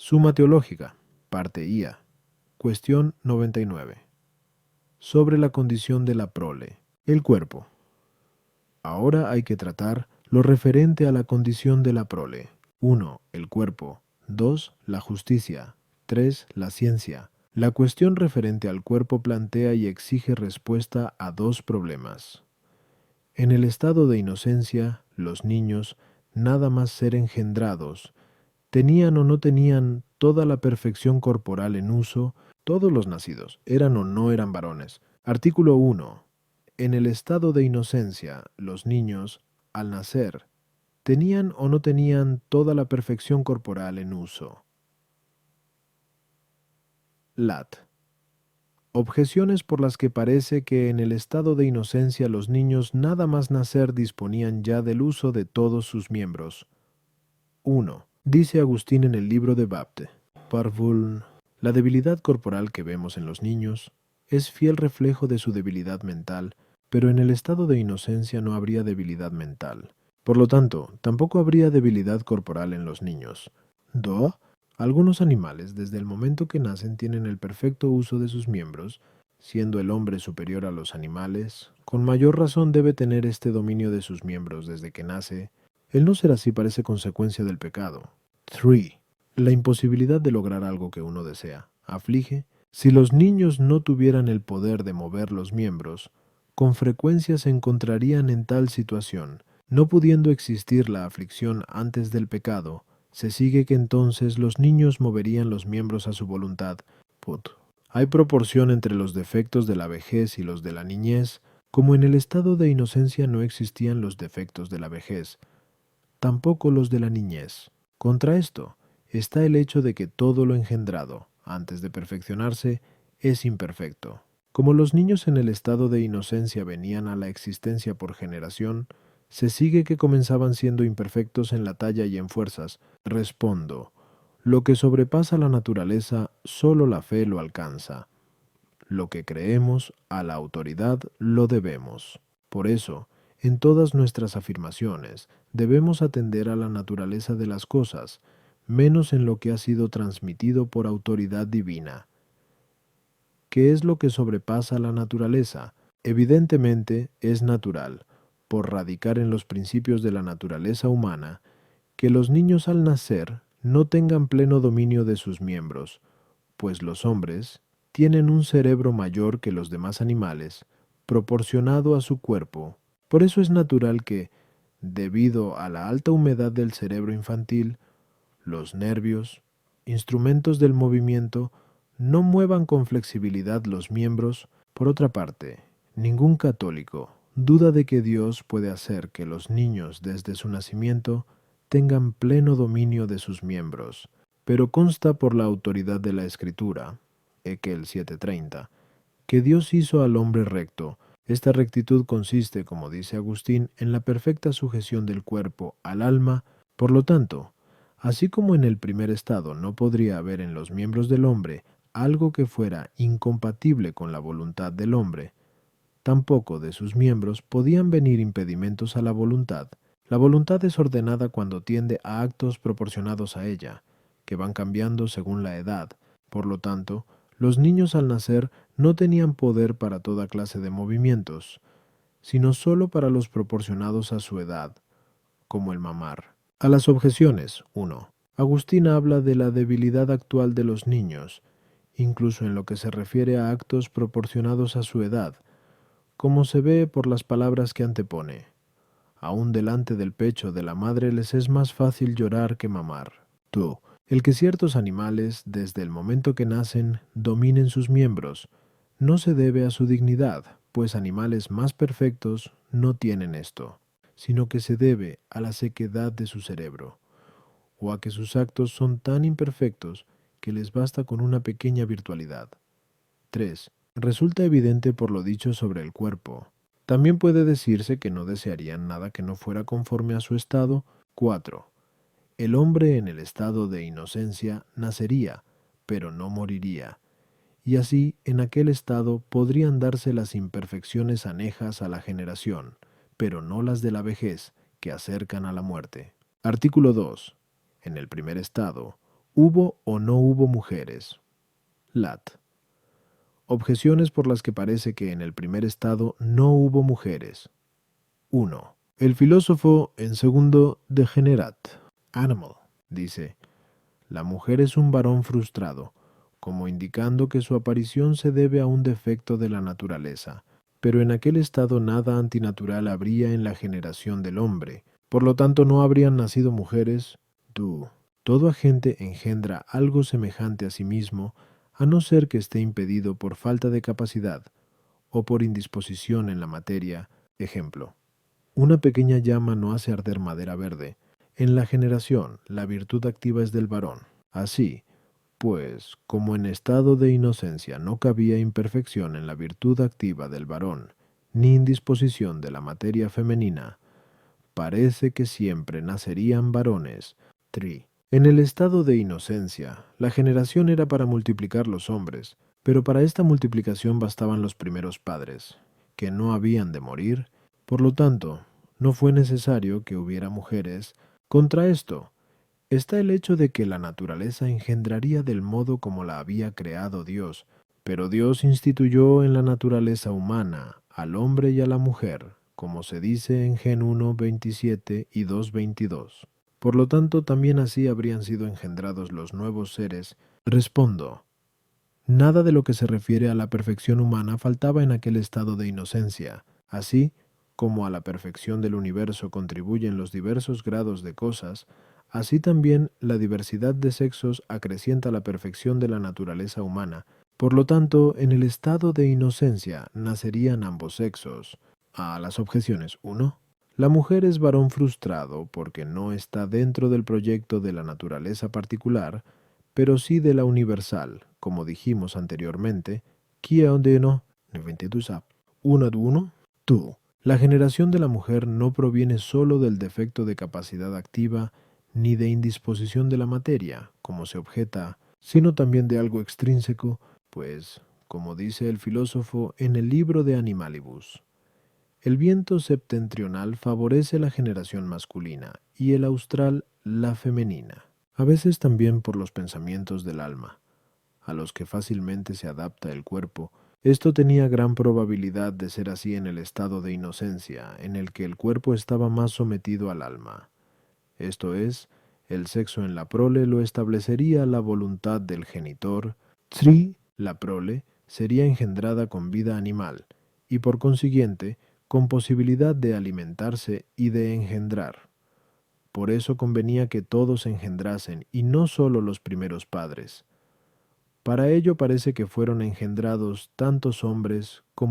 Suma teológica, parte IA. Cuestión 99. Sobre la condición de la prole, el cuerpo. Ahora hay que tratar lo referente a la condición de la prole. 1. El cuerpo. 2. La justicia. 3. La ciencia. La cuestión referente al cuerpo plantea y exige respuesta a dos problemas. En el estado de inocencia, los niños, nada más ser engendrados, tenían o no tenían toda la perfección corporal en uso. Todos los nacidos, eran o no eran varones. Artículo 1. En el estado de inocencia, los niños, al nacer, tenían o no tenían toda la perfección corporal en uso. Lat. Objeciones por las que parece que en el estado de inocencia los niños nada más nacer disponían ya del uso de todos sus miembros. 1. Dice Agustín en el libro de Bapte, Parvuln, la debilidad corporal que vemos en los niños es fiel reflejo de su debilidad mental, pero en el estado de inocencia no habría debilidad mental. Por lo tanto, tampoco habría debilidad corporal en los niños. 2. Algunos animales, desde el momento que nacen, tienen el perfecto uso de sus miembros. Siendo el hombre superior a los animales, con mayor razón debe tener este dominio de sus miembros desde que nace. El no ser así parece consecuencia del pecado. 3. La imposibilidad de lograr algo que uno desea aflige. Si los niños no tuvieran el poder de mover los miembros, con frecuencia se encontrarían en tal situación. No pudiendo existir la aflicción antes del pecado, se sigue que entonces los niños moverían los miembros a su voluntad. Put. Hay proporción entre los defectos de la vejez y los de la niñez, como en el estado de inocencia no existían los defectos de la vejez, tampoco los de la niñez. Contra esto está el hecho de que todo lo engendrado, antes de perfeccionarse, es imperfecto. Como los niños en el estado de inocencia venían a la existencia por generación, se sigue que comenzaban siendo imperfectos en la talla y en fuerzas. Respondo, lo que sobrepasa la naturaleza, solo la fe lo alcanza. Lo que creemos, a la autoridad lo debemos. Por eso, en todas nuestras afirmaciones, debemos atender a la naturaleza de las cosas, menos en lo que ha sido transmitido por autoridad divina. ¿Qué es lo que sobrepasa la naturaleza? Evidentemente es natural, por radicar en los principios de la naturaleza humana, que los niños al nacer no tengan pleno dominio de sus miembros, pues los hombres tienen un cerebro mayor que los demás animales, proporcionado a su cuerpo. Por eso es natural que, debido a la alta humedad del cerebro infantil, los nervios, instrumentos del movimiento, no muevan con flexibilidad los miembros. Por otra parte, ningún católico duda de que Dios puede hacer que los niños desde su nacimiento tengan pleno dominio de sus miembros, pero consta por la autoridad de la Escritura, Ekel 7:30, que Dios hizo al hombre recto. Esta rectitud consiste, como dice Agustín, en la perfecta sujeción del cuerpo al alma. Por lo tanto, así como en el primer estado no podría haber en los miembros del hombre algo que fuera incompatible con la voluntad del hombre, tampoco de sus miembros podían venir impedimentos a la voluntad. La voluntad es ordenada cuando tiende a actos proporcionados a ella, que van cambiando según la edad. Por lo tanto, los niños al nacer no tenían poder para toda clase de movimientos, sino sólo para los proporcionados a su edad, como el mamar. A las objeciones. 1. Agustín habla de la debilidad actual de los niños, incluso en lo que se refiere a actos proporcionados a su edad, como se ve por las palabras que antepone. Aún delante del pecho de la madre les es más fácil llorar que mamar. 2. El que ciertos animales, desde el momento que nacen, dominen sus miembros, no se debe a su dignidad, pues animales más perfectos no tienen esto, sino que se debe a la sequedad de su cerebro, o a que sus actos son tan imperfectos que les basta con una pequeña virtualidad. 3. Resulta evidente por lo dicho sobre el cuerpo. También puede decirse que no desearían nada que no fuera conforme a su estado. 4. El hombre en el estado de inocencia nacería, pero no moriría, y así en aquel estado podrían darse las imperfecciones anejas a la generación, pero no las de la vejez, que acercan a la muerte. Artículo 2. En el primer estado, ¿Hubo o no hubo mujeres? Lat. Objeciones por las que parece que en el primer estado no hubo mujeres. 1. El filósofo en segundo Degenerat, Animal, dice, la mujer es un varón frustrado, como indicando que su aparición se debe a un defecto de la naturaleza, pero en aquel estado nada antinatural habría en la generación del hombre, por lo tanto no habrían nacido mujeres. Todo agente engendra algo semejante a sí mismo, a no ser que esté impedido por falta de capacidad o por indisposición en la materia. Ejemplo. Una pequeña llama no hace arder madera verde. En la generación, la virtud activa es del varón. Así, pues, como en estado de inocencia no cabía imperfección en la virtud activa del varón, ni indisposición de la materia femenina, parece que siempre nacerían varones. 3. En el estado de inocencia, la generación era para multiplicar los hombres, pero para esta multiplicación bastaban los primeros padres, que no habían de morir. Por lo tanto, no fue necesario que hubiera mujeres. Contra esto, está el hecho de que la naturaleza engendraría del modo como la había creado Dios, pero Dios instituyó en la naturaleza humana al hombre y a la mujer, como se dice en Gen 1:27 y 2:22. Por lo tanto, también así habrían sido engendrados los nuevos seres. Respondo, nada de lo que se refiere a la perfección humana faltaba en aquel estado de inocencia. Así como a la perfección del universo contribuyen los diversos grados de cosas, así también la diversidad de sexos acrecienta la perfección de la naturaleza humana. Por lo tanto, en el estado de inocencia nacerían ambos sexos. A las objeciones 1. La mujer es varón frustrado porque no está dentro del proyecto de la naturaleza particular, pero sí de la universal, como dijimos anteriormente. Kiaondeno, 92 a 1. Tú. La generación de la mujer no proviene sólo del defecto de capacidad activa ni de indisposición de la materia, como se objeta, sino también de algo extrínseco, pues, como dice el filósofo en el libro de Animalibus, el viento septentrional favorece la generación masculina y el austral la femenina, a veces también por los pensamientos del alma, a los que fácilmente se adapta el cuerpo. Esto tenía gran probabilidad de ser así en el estado de inocencia, en el que el cuerpo estaba más sometido al alma. Esto es, el sexo en la prole lo establecería la voluntad del genitor. La prole sería engendrada con vida animal, y por consiguiente, con posibilidad de alimentarse y de engendrar. Por eso convenía que todos engendrasen, y no sólo los primeros padres. Para ello parece que fueron engendrados tantos hombres como